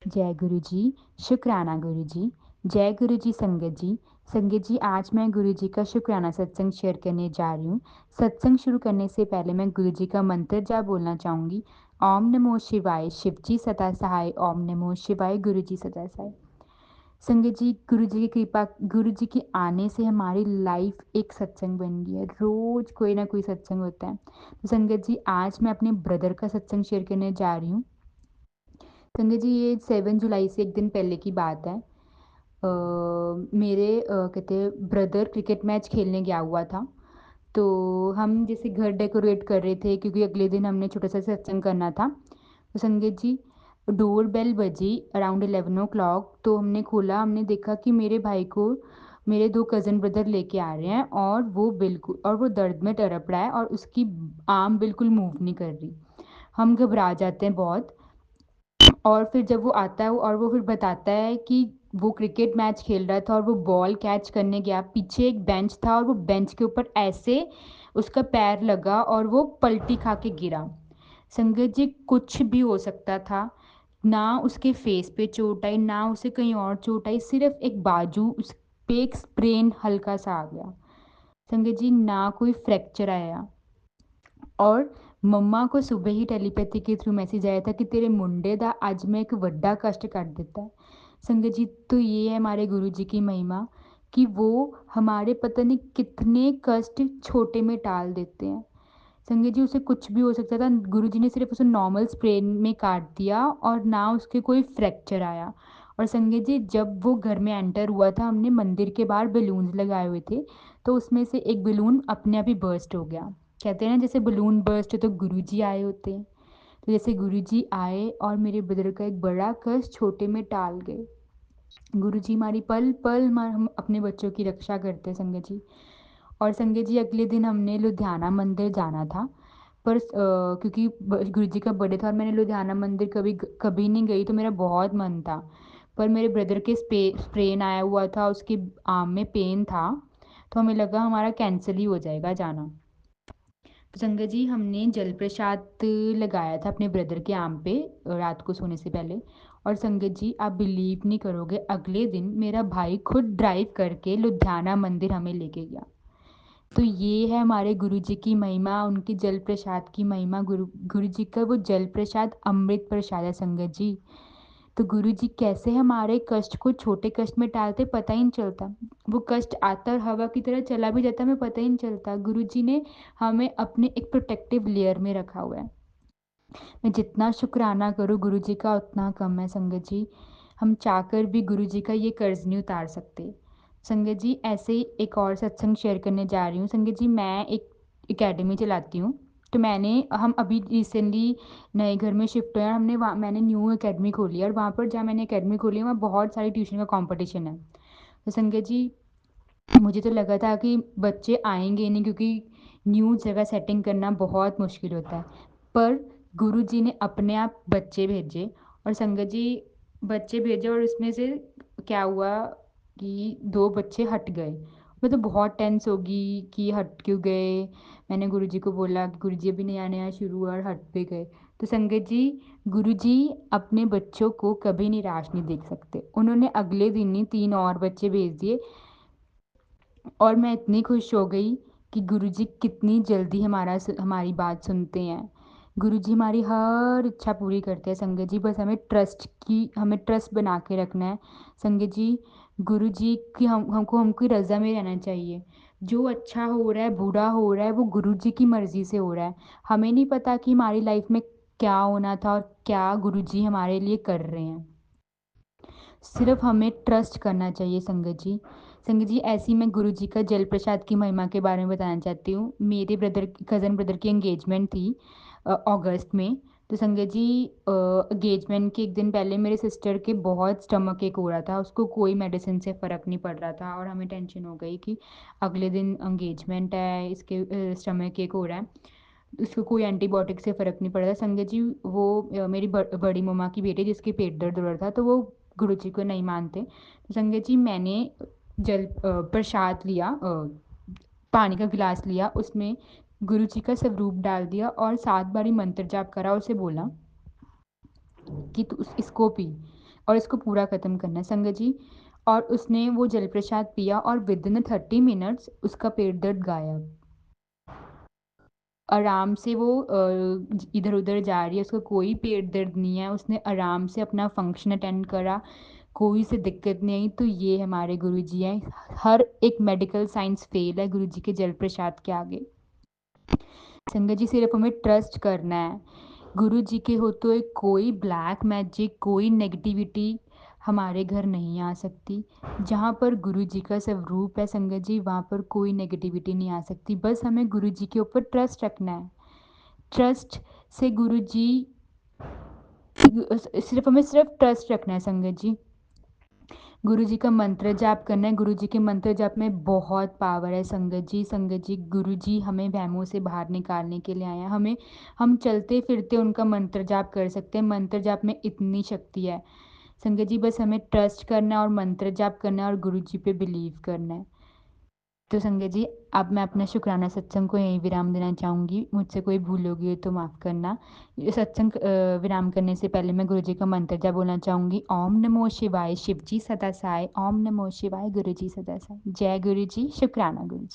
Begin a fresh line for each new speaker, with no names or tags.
जय गुरु जी। शुक्राना गुरु जी। जय गुरु जी संगत जी। संगत जी, आज मैं गुरु जी का शुक्राना सत्संग शेयर करने जा रही हूँ। सत्संग शुरू करने से पहले मैं गुरु जी का मंत्र जाप बोलना चाहूँगी। ओम नमो शिवाय, शिव जी सदा सहाय। ओम नमो शिवाय, गुरु जी सदा सहाय। संगत जी, गुरु जी की कृपा, गुरु जी के आने से हमारी लाइफ एक सत्संग बन गई है। रोज कोई ना कोई सत्संग होता है। तो संगत जी, आज मैं अपने ब्रदर का सत्संग शेयर करने जा रही हूँ। संगत जी, ये 7 जुलाई से एक दिन पहले की बात है। मेरे कहते ब्रदर क्रिकेट मैच खेलने गया हुआ था। तो हम जैसे घर डेकोरेट कर रहे थे, क्योंकि अगले दिन हमने छोटा सा सत्संग करना था। तो संगत जी, डोर बेल बजी अराउंड 11 o'clock। तो हमने खोला, हमने देखा कि मेरे भाई को मेरे 2 कज़न ब्रदर लेके आ रहे हैं, और वो दर्द में तड़प रहा है, और उसकी आर्म बिल्कुल मूव नहीं कर रही। हम घबरा जाते हैं बहुत। और फिर जब वो आता है और वो फिर बताता है कि वो क्रिकेट मैच खेल रहा था और वो बॉल कैच करने गया, पीछे एक बेंच था और वो बेंच के ऊपर ऐसे उसका पैर लगा और वो पलटी खा के गिरा। संगत जी, कुछ भी हो सकता था। ना उसके फेस पे चोट आई, ना उसे कहीं और चोट आई, सिर्फ एक बाजू उस पे एक स्प्रेन हल्का सा आ गया। संगत जी, ना कोई फ्रैक्चर आया। और मम्मा को सुबह ही टेलीपैथी के थ्रू मैसेज आया था कि तेरे मुंडे दा आज मैं एक वड्डा कष्ट कर देता है। संगत जी, तो ये है हमारे गुरु जी की महिमा, कि वो हमारे पता नहीं कितने कष्ट छोटे में टाल देते हैं। संगत जी, उसे कुछ भी हो सकता था, गुरु जी ने सिर्फ उसे नॉर्मल स्प्रेन में काट दिया और ना उसके कोई फ्रैक्चर आया। और संगत जी, जब वो घर में एंटर हुआ था, हमने मंदिर के बाहर बलून्स लगाए हुए थे। तो उसमें से एक बलून अपने आप ही बर्स्ट हो गया। कहते हैं ना, जैसे बलून बर्स्ट हो तो गुरुजी आए होते हैं। तो जैसे गुरुजी आए और मेरे ब्रदर का एक बड़ा कष्ट छोटे में टाल गए। गुरुजी हमारी पल पल हम अपने बच्चों की रक्षा करते हैं संगत जी। और संगत जी, अगले दिन हमने लुधियाना मंदिर जाना था। पर क्योंकि गुरु जी का बर्थडे था और मैंने लुधियाना मंदिर कभी कभी नहीं गई, तो मेरा बहुत मन था। पर मेरे ब्रदर के स्प्रेन आया हुआ था, उसके आर्म में पेन था। तो हमें लगा हमारा कैंसिल ही हो जाएगा जाना। तो संगत जी, हमने जल प्रसाद लगाया था अपने ब्रदर के आम पे रात को सोने से पहले। और संगत जी, आप बिलीव नहीं करोगे, अगले दिन मेरा भाई खुद ड्राइव करके लुधियाना मंदिर हमें लेके गया। तो ये है हमारे गुरु जी की महिमा, उनके जल प्रसाद की महिमा। गुरु गुरु जी का वो जल प्रसाद अमृत प्रसाद है संगत जी। तो गुरु जी कैसे हमारे कष्ट को छोटे कष्ट में टालते, पता ही नहीं चलता। वो कष्ट आता और हवा की तरह चला भी जाता, हमें पता ही नहीं चलता। गुरु जी ने हमें अपने एक प्रोटेक्टिव लेयर में रखा हुआ है। मैं जितना शुक्राना करूँ गुरु जी का, उतना कम है संगत जी। हम चाहकर भी गुरु जी का ये कर्ज नहीं उतार सकते। संगत जी, ऐसे ही एक और सत्संग शेयर करने जा रही हूँ। संगत जी, मैं एक एकेडमी चलाती हूँ। तो हम अभी रिसेंटली नए घर में शिफ्ट हुए हैं, और मैंने न्यू एकेडमी खोली है, और वहाँ पर जहाँ मैंने एकेडमी खोली है वहाँ बहुत सारी ट्यूशन का कंपटीशन है। तो संगत जी, मुझे तो लगा था कि बच्चे आएंगे नहीं, क्योंकि न्यू जगह सेटिंग करना बहुत मुश्किल होता है। पर गुरु जी ने अपने आप बच्चे भेजे। और संगत जी, बच्चे भेजे और उसमें से क्या हुआ कि 2 बच्चे हट गए। मैं तो बहुत टेंस होगी कि हट क्यों गए। मैंने गुरु जी को बोला कि गुरु जी अभी नया नया शुरू हुआ और हट भी गए। तो संगत जी, गुरु जी अपने बच्चों को कभी निराश नहीं देख सकते। उन्होंने अगले दिन ही 3 और बच्चे भेज दिए। और मैं इतनी खुश हो गई कि गुरुजी कितनी जल्दी हमारी बात सुनते हैं। गुरुजी हमारी हर इच्छा पूरी करते हैं संगत जी। बस हमें ट्रस्ट बना के रखना है संगत जी। गुरुजी की हमको रज़ा में रहना चाहिए। जो अच्छा हो रहा है, बुरा हो रहा है, वो गुरुजी की मर्ज़ी से हो रहा है। हमें नहीं पता कि हमारी लाइफ में क्या होना था और क्या गुरुजी हमारे लिए कर रहे हैं। सिर्फ हमें ट्रस्ट करना चाहिए संगत जी। संगत जी, ऐसी मैं गुरु जी का जल प्रसाद की महिमा के बारे में बताना चाहती हूँ। मेरे कज़न ब्रदर की एंगेजमेंट थी अगस्त में। तो संगत जी, एंगेजमेंट के एक दिन पहले मेरे सिस्टर के बहुत स्टमक एक हो रहा था, उसको कोई मेडिसिन से फ़र्क नहीं पड़ रहा था, और हमें टेंशन हो गई कि अगले दिन एंगेजमेंट है, इसके स्टमक एक हो रहा है, उसको कोई एंटीबायोटिक से फ़र्क नहीं पड़ रहा। संगत जी, वो मेरी बड़ी मम्मा की बेटी जिसके पेट दर्द हो रहा था, तो वो गुरु जी को नहीं मानते। तो संगत जी, मैंने प्रसाद लिया, पानी का गिलास लिया, उसमें गुरु जी का स्वरूप डाल दिया और 7 बारी मंत्र जाप करा, उसे बोला कि तू इसको पी। और इसको पूरा ख़त्म करना है संगत जी। और उसने वो जल प्रसाद पिया और विदिन 30 मिनट्स उसका पेट दर्द गायब। आराम से वो इधर-उधर जा रही है, उसको कोई पेट दर्द नहीं है, उसने आराम से अपना फंक्शन अटेंड करा, कोई सी दिक्कत नहीं आई। तो ये हमारे गुरुजी हैं, हर एक मेडिकल साइंस फ़ेल है गुरुजी के जल प्रसाद के आगे। संगत जी सिर्फ़ हमें ट्रस्ट करना है, गुरुजी के होते हुए कोई ब्लैक मैजिक, कोई नेगेटिविटी हमारे घर नहीं आ सकती। जहाँ पर गुरुजी का स्वरूप है संगत जी, वहाँ पर कोई नेगेटिविटी नहीं आ सकती। बस हमें गुरुजी के ऊपर ट्रस्ट रखना है। ट्रस्ट से गुरुजी सिर्फ़ हमें सिर्फ़ ट्रस्ट रखना है संगत जी। गुरुजी का मंत्र जाप करना है, गुरुजी के मंत्र जाप में बहुत पावर है संगत जी। संगत जी, गुरुजी हमें वहमों से बाहर निकालने के लिए आए हैं। हम चलते-फिरते उनका मंत्र जाप कर सकते हैं, मंत्र जाप में इतनी शक्ति है। संगत जी, बस हमें ट्रस्ट करना है और मंत्र जाप करना है और गुरुजी पे बिलीव करना है। तो संगत जी, अब मैं अपना शुक्राना सत्संग को यहीं विराम देना चाहूँगी। मुझसे कोई भूल हो गई हो तो माफ़ करना। ये सत्संग विराम करने से पहले मैं गुरुजी का मंत्र जाप बोलना चाहूँगी। ओम नमो शिवाय, शिव जी सदा सहाय। ओम नमो शिवाय, गुरुजी सदा सहाय। जय गुरुजी, शुक्राना गुरुजी।